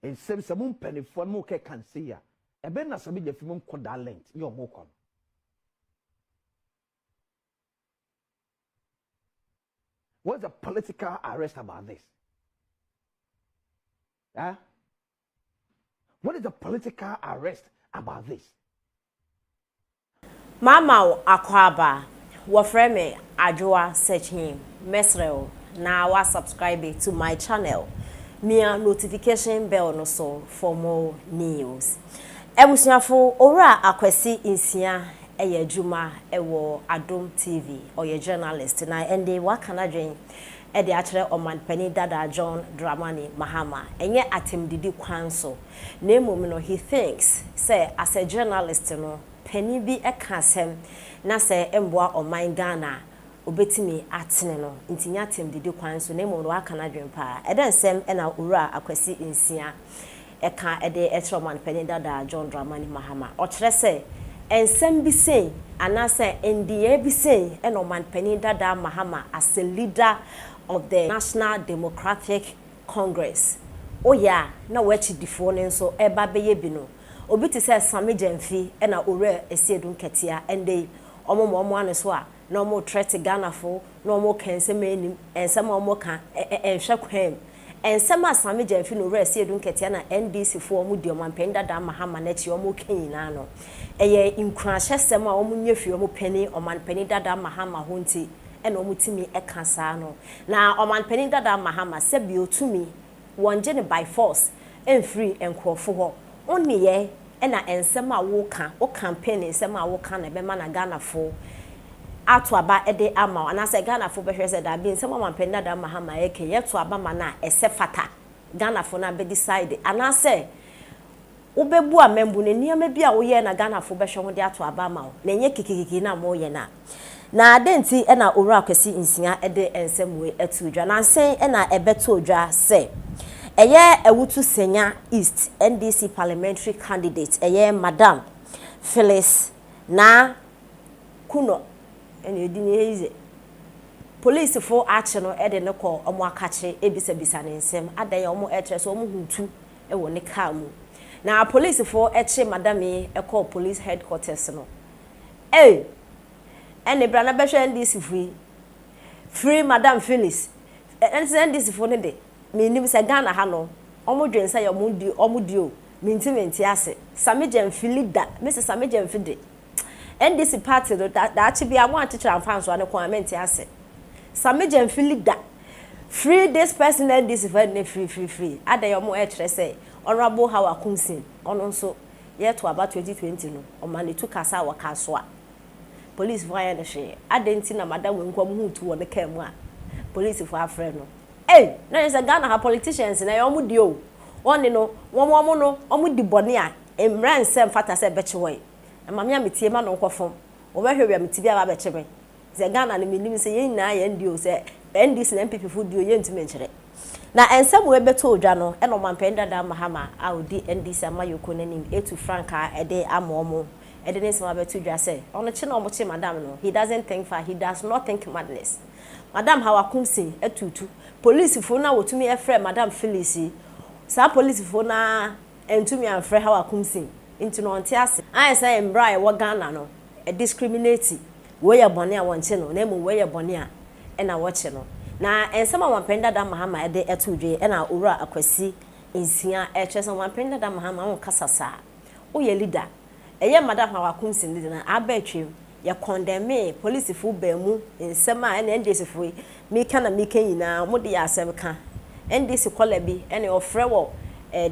and some penny for more can see ya. A ben na sabi the film called that length, your mokon. What's the political arrest about this? Huh? What is the political arrest about this? Mama Akwaba, wafreme Ajua searching mesrel na wa subscribe to my channel. Mia notification bell no so for more news. Ebusuafo ora akwesi insia eye adwuma ewo Adom TV or your journalist na ende wakana dwen e de akere omanpani Dada John Dramani Mahama enye atemdidi kwan so na emom no he thinks say as a journalist no pani bi eka asem na say emboa oman Ghana obetimi atene no ntinya atemdidi kwan so na emom no wakana dwen pa eden sem na ura akwasi insia eka ede ekere omanpani Dada John Dramani Mahama o kire say ensem bi say anase NDA bi say omanpani Dada Mahama as a leader of the National Democratic Congress. Oh yeah, na wechi difo ne nso eba beye bi no. Obi ti say Sammy Gyamfi na ore esiedun ketia ende omo ane so a na omo threat Ghana fo na omo kensem anim ensem omo kan enhwe kwam. Ensem a Sammy Gyamfi no ore esiedun ketia na NDC fo omo di omanpani Dada Mahama na chi omo kanyina no. Eye inkurahye sem a omo nyefi omo pani omanpani Dada Mahama ho nti ena omutimi ekasa no na omanpani Dada Mahama se bi otumi wonje ne by force free enkrofo ho onniye ena ensem a wo campaign ensem a wo kan na be ma na Ghana fo ato aba ede ama ana se Ghana fo be hwese da bi ensem omanpani Dada Mahama eke yeto aba ma na ese fata Ghana fo na be decide ana se ubebu amembu ne niam bi a wo ye na Ghana fo be hwe ho de ato aba ma na enye kikikiki na mo ye na adenti ena owura kwesi insia ede ensemwe etudwa na nsen ena ebeto odwa se eye ewutu senya East NDC parliamentary candidate eye Madam Phyllis na kuno ene edini heize police for action no ede ne ko omo akache ebisa ne nsem adaye omo etre so omo hutu ewo ne car mu na police for eche madam e call police headquarters no ene bra na behwe NDC free Madam Phyllis NDC fo ne de me nim se Ghana ha no omo dwensa ya omo di o mintimenti ase Sammy Gyamfi leader Mrs. Sammy Gyamfi de NDC party do da achi bia mo achichira mfanso ane comment ase Sammy Gyamfi leader free this person NDC for ne free adaye omo e kire se honorable Hawa Kumsin ono nso yeto about 2020 no o mane tu kasa wa kaso a police fire the share adenti na madam wenkwam hutu wo ne kam a police for afre no na is a Ghana ha politicians na yomu di o woni no womo no omu di bone a emran sem fata se bechewe amamia metie ma no nkofom wo behwe wi ameti bia ba bechewe ze Ghana ne minim se yen na ye ndi o se NDC na MPP fu di o ye ntime nkyere na ensem we beto odwa no eno mampeni Dada Mahama audi NDC amayoko nanim etu franka ede amomo ede ne sema beto odwa se ono chi na omo chi madam no he doesn't think far, he does not think madness. Madam Hawa Kumsin etutu police fo na wotumi efre Madam Phyllis sa police fo na entumi anfre Hawa Kumsin into no ntiase an say embra e wo Ghana no e discriminate we ye bone a wonche no na emu we ye bone a e na woche no na ensema wampenda Dada Mahama ede etudwe e na owura akwasi insia e twese wampenda Dada Mahama won kasasa o ye leader e ye Madam Hawa Kumsin leader na abetwem ya condemn police fu ba mu nsema na NDC fu mi kana mi kanyina mo de ya asem ka NDC kola bi ene ofre wo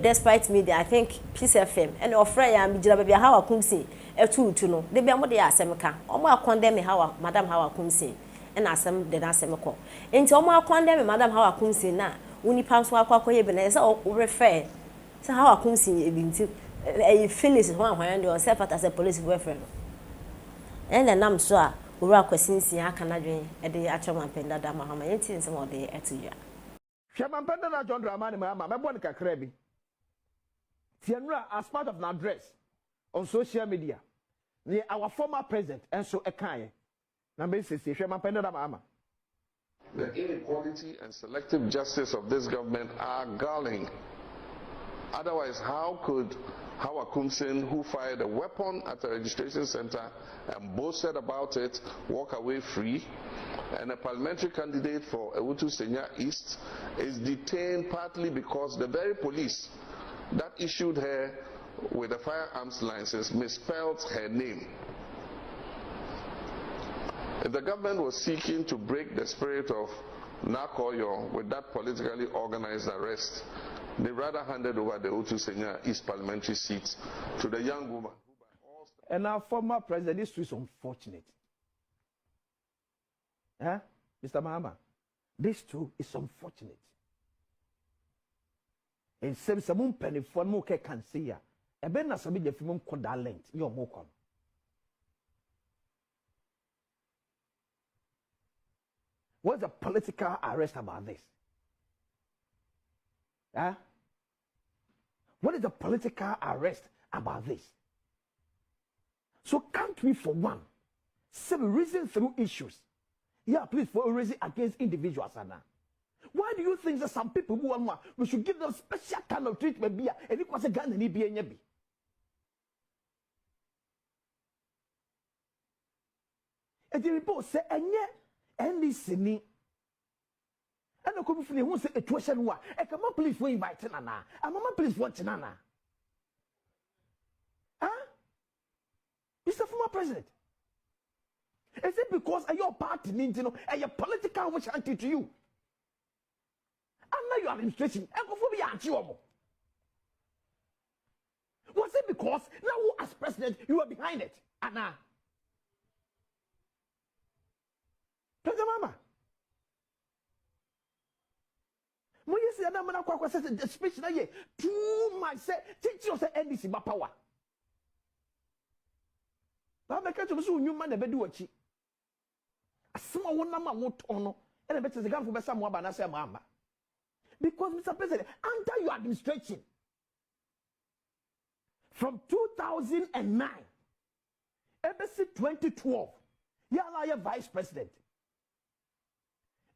despite media I think Peace FM ene ofre ya mi gira ba Hawa Kumsin etutu no de bia mo de ya asem ka omo condemn Hawa Madam Hawa Kumsin ena asem de na asem ko enti omo condemn Madam Hawa Kumsin na woni panso akwa ye bi na se o refer se Hawa Kumsin e bi nti Phyllis ho ahwan de o se fata se police boyfriend ene nam so a owura kwasinsin aka na dwen e de achoma penda Dada Mahama yenti nsem o de etuya Hwema penda na John Dramani Mahama mebo ne kakra bi tienura as part of an address on social media our former president enso ekaye na be sese Hwema penda Dada Mahama. The inequality and selective justice of this government are galling. Otherwise, how could Hawa Kumsin, who fired a weapon at the registration center and boasted about it, walk away free? And a parliamentary candidate for Ewutu Senya East is detained partly because the very police that issued her with a firearms license misspelled her name. If the government was seeking to break the spirit of Nakoyo with that politically organized arrest, they rather handed over the Ewutu Senya East parliamentary seat to the young woman. And our former president, this is unfortunate. Huh? Mr. Mahama, this too is unfortunate. And some penny for more can see ya. A ben as a bit of him called that length, your mokon. What's the political arrest about this? Huh? What is the political arrest about this? So can't we, for one, reason through issues? Yeah, please, for a reason against individuals, Anna. Why do you think that some people who are more, we should give them special kind of treatment? And it was a gun and be a and the report say, and yet, and listening. And the committee who say a tuition war, a come up, please, for inviting Anna. A mama, please, watching Anna. Huh? Mr. Former President. Is it because your party needs, you know, and your political wish to you? Under your administration, was it because now as president you are behind it? Anna. President Mama. When you see that man says the speech na ye too much say teach you say NDC ba power. Ba make you so new man e be do achi. Asema won na ma won no e na be te Gyamfi be sam aba na say ma amba. Because Mr. President, under your administration from 2009 ever since 2012 you are your vice president.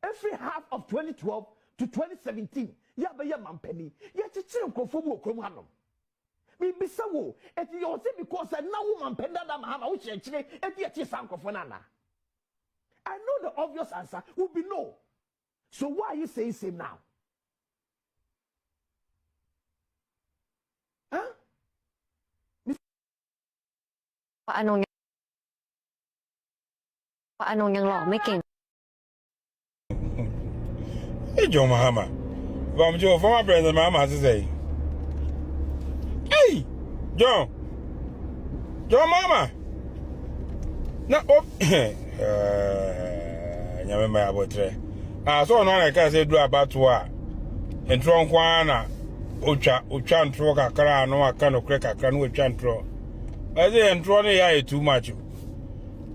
Every half of 2012 to 2017, you have a man penny. Yet it's still conform with Kromhanum. Maybe so, and you also because I now woman penda Mahama, which actually, and yet is Uncle Fonana. I know the obvious answer would be no. So why are you saying same now? Huh? Anong yang law making? Hey, John Mahama. From your former president, Mahama, to say, hey, John Mahama. No, Nyamema abotre. So no like I say do about to and tron kwana ucha ntro kakra no aka no kre kakra no ucha ntro. I say ntro no ya too much.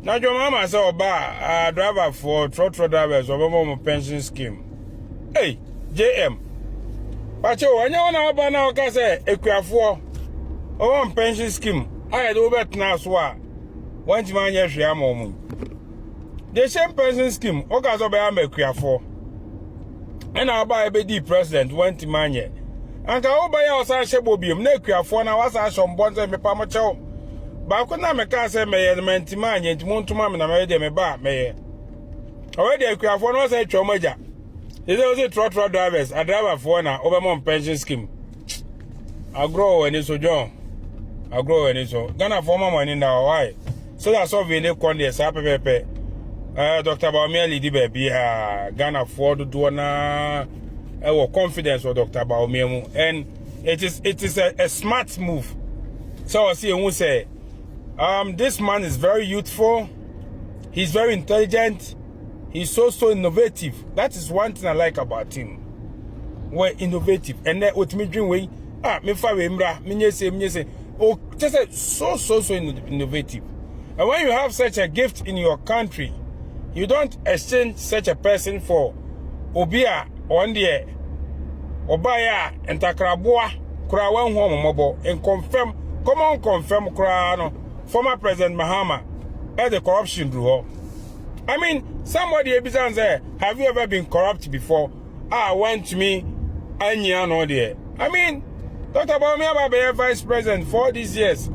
Na John Mahama say oba driver for trotro drivers obo pension scheme. Hey, JDM. Pacho, anya wana oba na oka say ekuafo obo pension scheme. I do bet na so a wanti man ye hwe amomu. The same pension scheme oka so be am ekuafo. And our by the president went to manye. And I obey us a shebobium, ne ekuafo na wasa shom bonze me pamocho. Ba ko na me ka say me element manye ntimuntu ma me na me de me ba me. Already ekuafo no say twomaja. Is also trotro drivers, a driver for na Obama pension scheme. I grow when it's so John. I grow when it's so. Gonna former money now, why? So that's all we need Conde, Sapepe. Dr. Baumia di baby, Ghana for the donor. Our confidence with Dr. Baumia, and it is a smart move. So I see who say, this man is very youthful, he's very intelligent. He's so innovative. That is one thing I like about him. We're innovative. And then with me dream way, me fa we mra, me say, oh, just so innovative. And when you have such a gift in your country, you don't exchange such a person for obia on the obaya and takraboa krawan home mobo and confirm, come on confirm krano former President Mahama at the corruption drew. I mean, somebody say, have you ever been corrupt before? Went to me, I mean, Dr. Baumia be vice president for these years.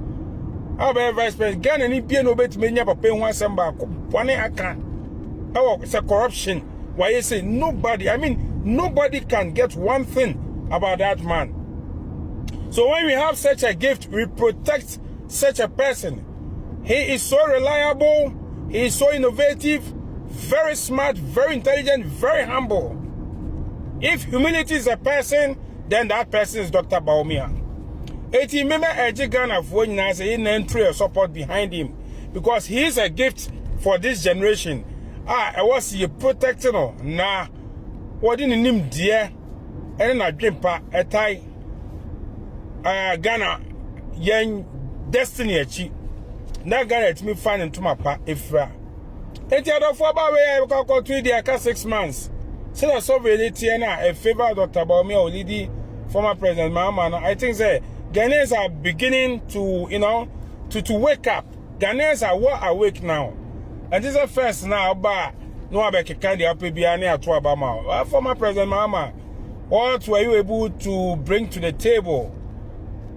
I'll be vice president. Ghana ni pie no bet me nya papa hu asem ba ko bone aka. It's a corruption. Why you say nobody? I mean, nobody can get one thing about that man. So when we have such a gift, we protect such a person. He is so reliable. He is so innovative, very smart, very intelligent, very humble. If humility is a person, then that person is Dr. Baumia. Eti remember Ghana for in entry or support behind him because he is a gift for this generation. I was you protecting na what in him dear and I dream pa a tie Ghana young destiny achi na Ghana it me find into my pa ifra. Eti other for about we go to the 6 months. So the sovereignty a favor Dr. Baumia Olidi, former President Mahama. I think say Ghanaians are beginning to, to wake up. Ghanaians are well awake now. And this is the first now, but no one can the APBA at Obama. Former President Mahama, what were you able to bring to the table?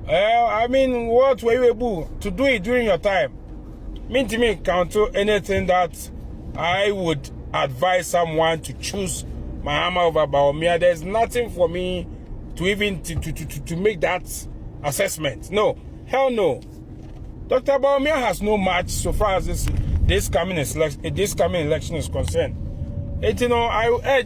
I mean, what were you able to do it during your time? Mean to me, counter anything that I would advise someone to choose Mahama over Baumia. There's nothing for me to even to make that assessment. No, hell no. Dr. Baumia has no match so far as this coming election is concerned. I urge